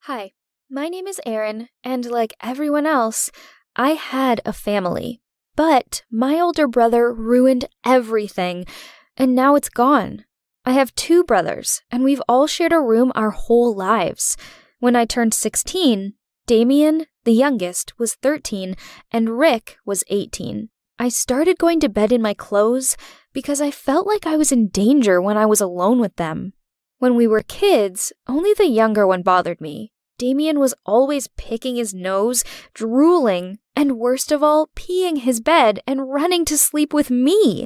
Hi, my name is Erin, and like everyone else, I had a family. But my older brother ruined everything, and now it's gone. I have two brothers, and we've all shared a room our whole lives. When I turned 16, Damien, the youngest, was 13, and Rick was 18. I started going to bed in my clothes because I felt like I was in danger when I was alone with them. When we were kids, only the younger one bothered me. Damien was always picking his nose, drooling, and worst of all, peeing his bed and running to sleep with me.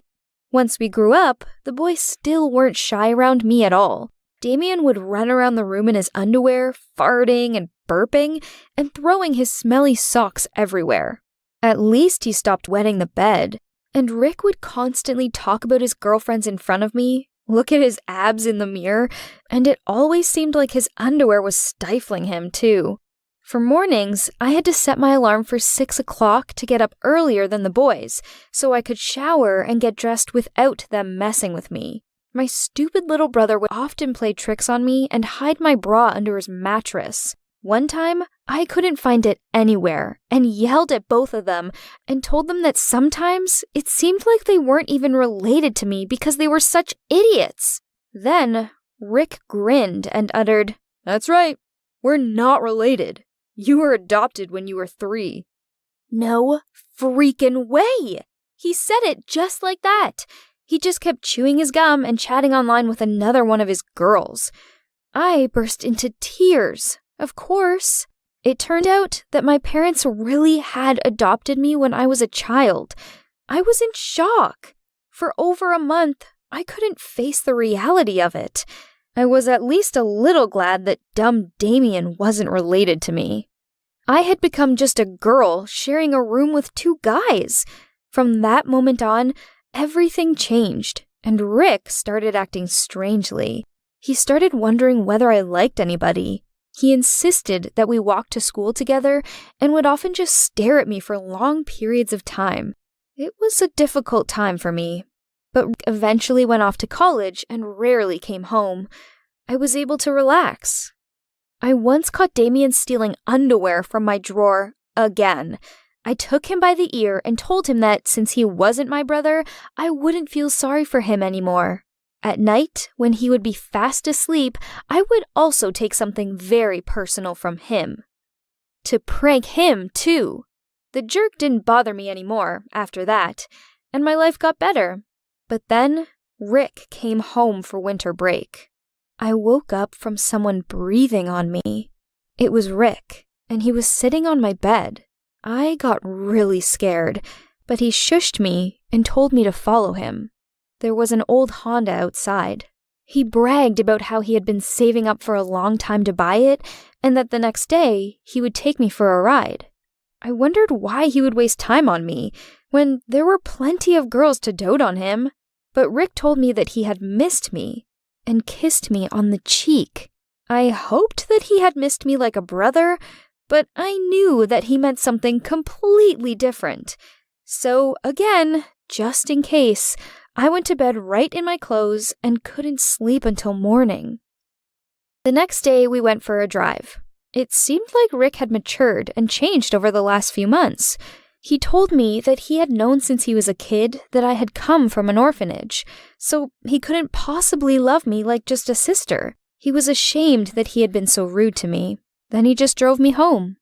Once we grew up, the boys still weren't shy around me at all. Damien would run around the room in his underwear, farting and burping, and throwing his smelly socks everywhere. At least he stopped wetting the bed. And Rick would constantly talk about his girlfriends in front of me, look at his abs in the mirror, and it always seemed like his underwear was stifling him, too. For mornings, I had to set my alarm for 6 o'clock to get up earlier than the boys, so I could shower and get dressed without them messing with me. My stupid little brother would often play tricks on me and hide my bra under his mattress. One time, I couldn't find it anywhere and yelled at both of them and told them that sometimes it seemed like they weren't even related to me because they were such idiots. Then, Rick grinned and uttered, "That's right, we're not related. You were adopted when you were 3. No freaking way! He said it just like that. He just kept chewing his gum and chatting online with another one of his girls. I burst into tears. Of course. It turned out that my parents really had adopted me when I was a child. I was in shock. For over a month, I couldn't face the reality of it. I was at least a little glad that dumb Damien wasn't related to me. I had become just a girl sharing a room with 2 guys. From that moment on, everything changed, and Rick started acting strangely. He started wondering whether I liked anybody. He insisted that we walk to school together and would often just stare at me for long periods of time. It was a difficult time for me, but Rick eventually went off to college and rarely came home. I was able to relax. I once caught Damien stealing underwear from my drawer again. I took him by the ear and told him that since he wasn't my brother, I wouldn't feel sorry for him anymore. At night, when he would be fast asleep, I would also take something very personal from him. To prank him, too. The jerk didn't bother me anymore after that, and my life got better. But then, Rick came home for winter break. I woke up from someone breathing on me. It was Rick, and he was sitting on my bed. I got really scared, but he shushed me and told me to follow him. There was an old Honda outside. He bragged about how he had been saving up for a long time to buy it, and that the next day he would take me for a ride. I wondered why he would waste time on me, when there were plenty of girls to dote on him. But Rick told me that he had missed me, and kissed me on the cheek. I hoped that he had missed me like a brother, but I knew that he meant something completely different. So again, just in case, I went to bed right in my clothes and couldn't sleep until morning. The next day, we went for a drive. It seemed like Rick had matured and changed over the last few months. He told me that he had known since he was a kid that I had come from an orphanage, so he couldn't possibly love me like just a sister. He was ashamed that he had been so rude to me. Then he just drove me home.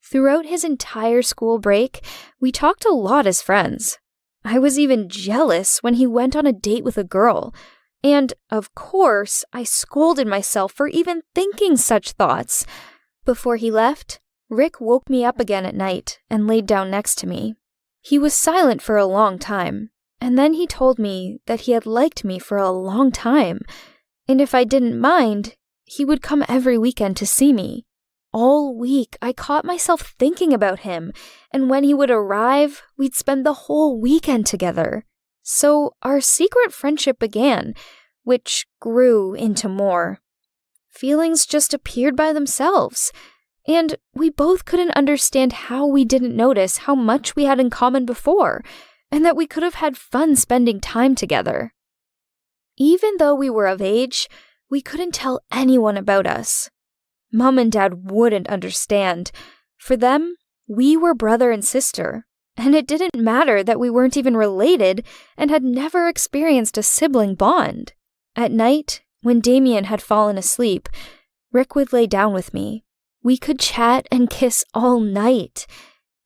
Throughout his entire school break, we talked a lot as friends. I was even jealous when he went on a date with a girl. And, of course, I scolded myself for even thinking such thoughts. Before he left, Rick woke me up again at night and laid down next to me. He was silent for a long time, and then he told me that he had liked me for a long time, and if I didn't mind, he would come every weekend to see me. All week, I caught myself thinking about him, and when he would arrive, we'd spend the whole weekend together. So our secret friendship began, which grew into more. Feelings just appeared by themselves, and we both couldn't understand how we didn't notice how much we had in common before, and that we could have had fun spending time together. Even though we were of age, we couldn't tell anyone about us. Mom and Dad wouldn't understand. For them, we were brother and sister, and it didn't matter that we weren't even related and had never experienced a sibling bond. At night, when Damien had fallen asleep, Rick would lay down with me. We could chat and kiss all night.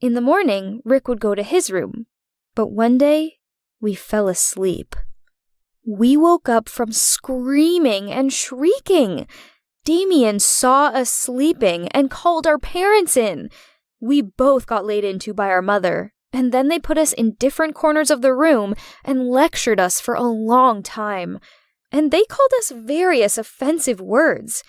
In the morning, Rick would go to his room. But one day, we fell asleep. We woke up from screaming and shrieking. Damien saw us sleeping and called our parents in. We both got laid into by our mother, and then they put us in different corners of the room and lectured us for a long time. And they called us various offensive words.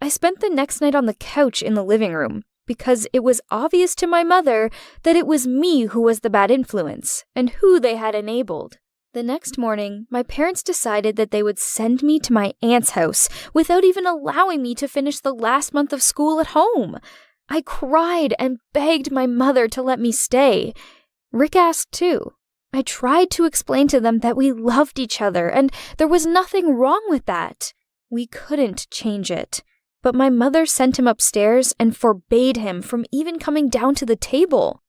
I spent the next night on the couch in the living room because it was obvious to my mother that it was me who was the bad influence and who they had enabled. The next morning, my parents decided that they would send me to my aunt's house without even allowing me to finish the last month of school at home. I cried and begged my mother to let me stay. Rick asked too. I tried to explain to them that we loved each other and there was nothing wrong with that. We couldn't change it. But my mother sent him upstairs and forbade him from even coming down to the table.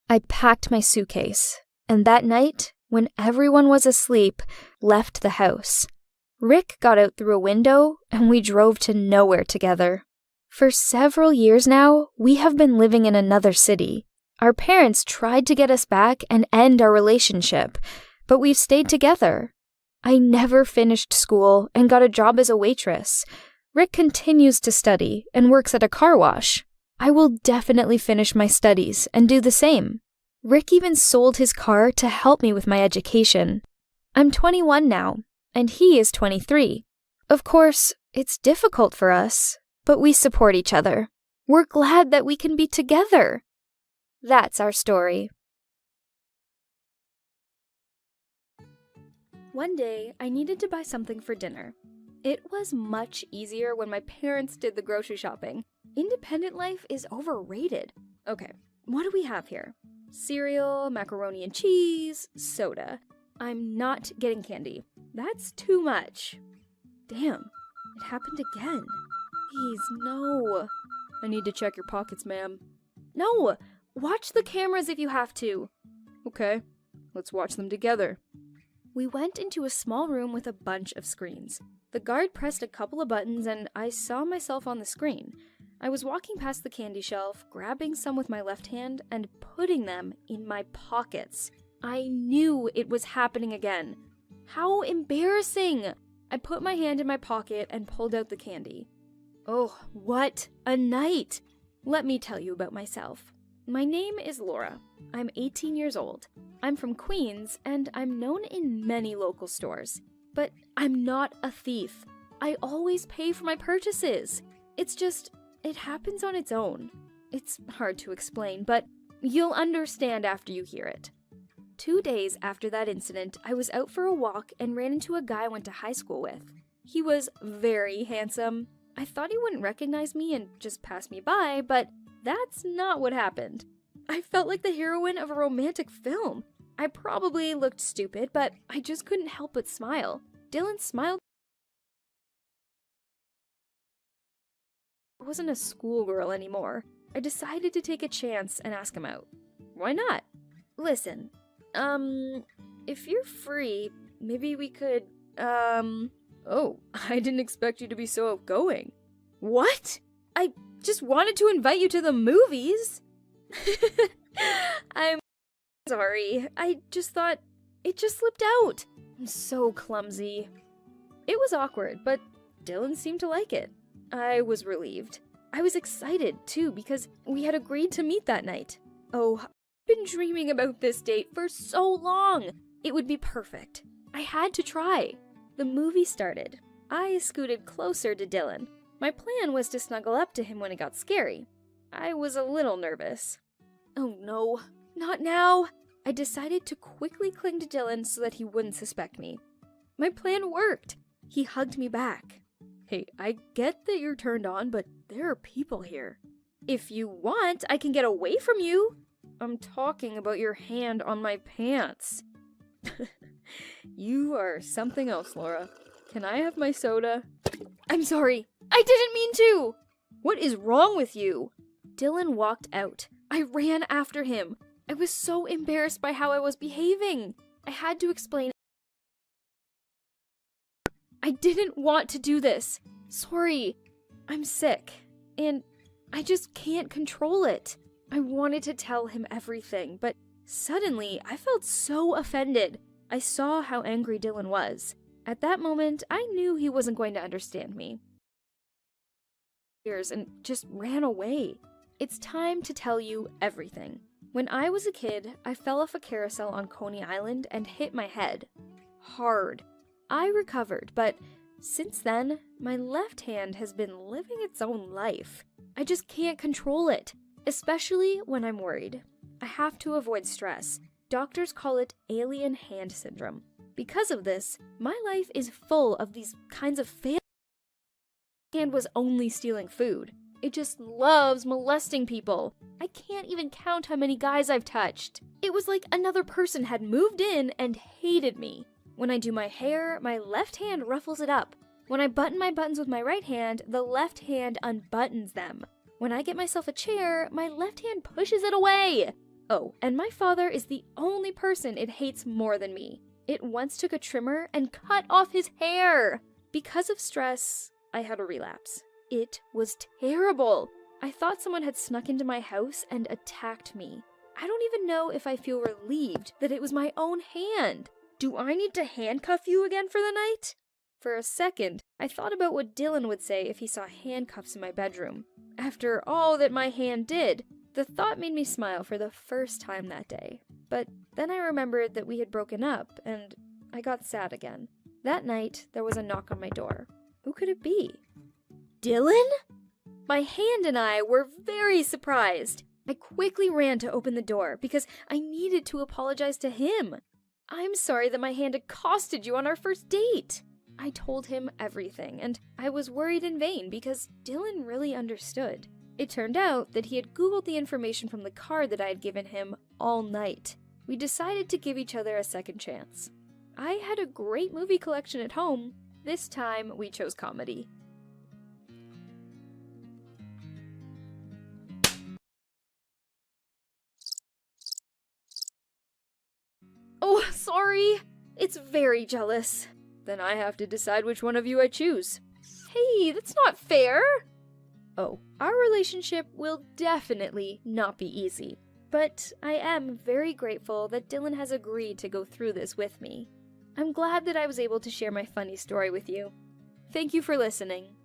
I packed my suitcase, and that night, when everyone was asleep, left the house. Rick got out through a window, and we drove to nowhere together. For several years now, we have been living in another city. Our parents tried to get us back and end our relationship, but we've stayed together. I never finished school and got a job as a waitress. Rick continues to study and works at a car wash. I will definitely finish my studies and do the same. Rick even sold his car to help me with my education. I'm 21 now, and he is 23. Of course, it's difficult for us, but we support each other. We're glad that we can be together. That's our story. One day, I needed to buy something for dinner. It was much easier when my parents did the grocery shopping. Independent life is overrated. Okay, what do we have here? Cereal, macaroni and cheese, soda. I'm not getting candy. That's too much. Damn, it happened again. Please, no. I need to check your pockets, ma'am. No, watch the cameras if you have to. Okay, let's watch them together. We went into a small room with a bunch of screens. The guard pressed a couple of buttons and I saw myself on the screen. I was walking past the candy shelf, grabbing some with my left hand and putting them in my pockets. I knew it was happening again. How embarrassing! I put my hand in my pocket and pulled out the candy. Oh, what a night! Let me tell you about myself. My name is Laura. I'm 18 years old. I'm from Queens and I'm known in many local stores. But I'm not a thief. I always pay for my purchases. It's just, it happens on its own. It's hard to explain, but you'll understand after you hear it. 2 days after that incident, I was out for a walk and ran into a guy I went to high school with. He was very handsome. I thought he wouldn't recognize me and just pass me by, but that's not what happened. I felt like the heroine of a romantic film. I probably looked stupid, but I just couldn't help but smile. Dylan smiled. I wasn't a schoolgirl anymore. I decided to take a chance and ask him out. Why not? Listen, if you're free, maybe we could, Oh, I didn't expect you to be so outgoing. What? I just wanted to invite you to the movies. I'm sorry. I just thought it just slipped out. I'm so clumsy. It was awkward, but Dylan seemed to like it. I was relieved. I was excited, too, because we had agreed to meet that night. Oh, I've been dreaming about this date for so long. It would be perfect. I had to try. The movie started. I scooted closer to Dylan. My plan was to snuggle up to him when it got scary. I was a little nervous. Oh no, not now. I decided to quickly cling to Dylan so that he wouldn't suspect me. My plan worked. He hugged me back. Hey, I get that you're turned on, but there are people here. If you want, I can get away from you. I'm talking about your hand on my pants. You are something else, Laura. Can I have my soda? I'm sorry. I didn't mean to. What is wrong with you?" Dylan walked out. I ran after him. I was so embarrassed by how I was behaving. I had to explain. I didn't want to do this. Sorry. I'm sick, and I just can't control it. I wanted to tell him everything, but suddenly I felt so offended. I saw how angry Dylan was. At that moment, I knew he wasn't going to understand me. And just ran away. It's time to tell you everything. When I was a kid, I fell off a carousel on Coney Island and hit my head. Hard. I recovered, but since then, my left hand has been living its own life. I just can't control it, especially when I'm worried. I have to avoid stress. Doctors call it alien hand syndrome. Because of this, my life is full of these kinds of failures. My hand was only stealing food. It just loves molesting people. I can't even count how many guys I've touched. It was like another person had moved in and hated me. When I do my hair, my left hand ruffles it up. When I button my buttons with my right hand, the left hand unbuttons them. When I get myself a chair, my left hand pushes it away. Oh, and my father is the only person it hates more than me. It once took a trimmer and cut off his hair. Because of stress, I had a relapse. It was terrible. I thought someone had snuck into my house and attacked me. I don't even know if I feel relieved that it was my own hand. Do I need to handcuff you again for the night? For a second, I thought about what Dylan would say if he saw handcuffs in my bedroom. After all that my hand did, the thought made me smile for the first time that day. But then I remembered that we had broken up, and I got sad again. That night, there was a knock on my door. Who could it be? Dylan? My hand and I were very surprised. I quickly ran to open the door because I needed to apologize to him. I'm sorry that my hand accosted you on our first date. I told him everything, and I was worried in vain because Dylan really understood. It turned out that he had Googled the information from the card that I had given him all night. We decided to give each other a second chance. I had a great movie collection at home. This time, we chose comedy. Oh, sorry. It's very jealous. Then I have to decide which one of you I choose. Hey, that's not fair. Oh, our relationship will definitely not be easy. But I am very grateful that Dylan has agreed to go through this with me. I'm glad that I was able to share my funny story with you. Thank you for listening.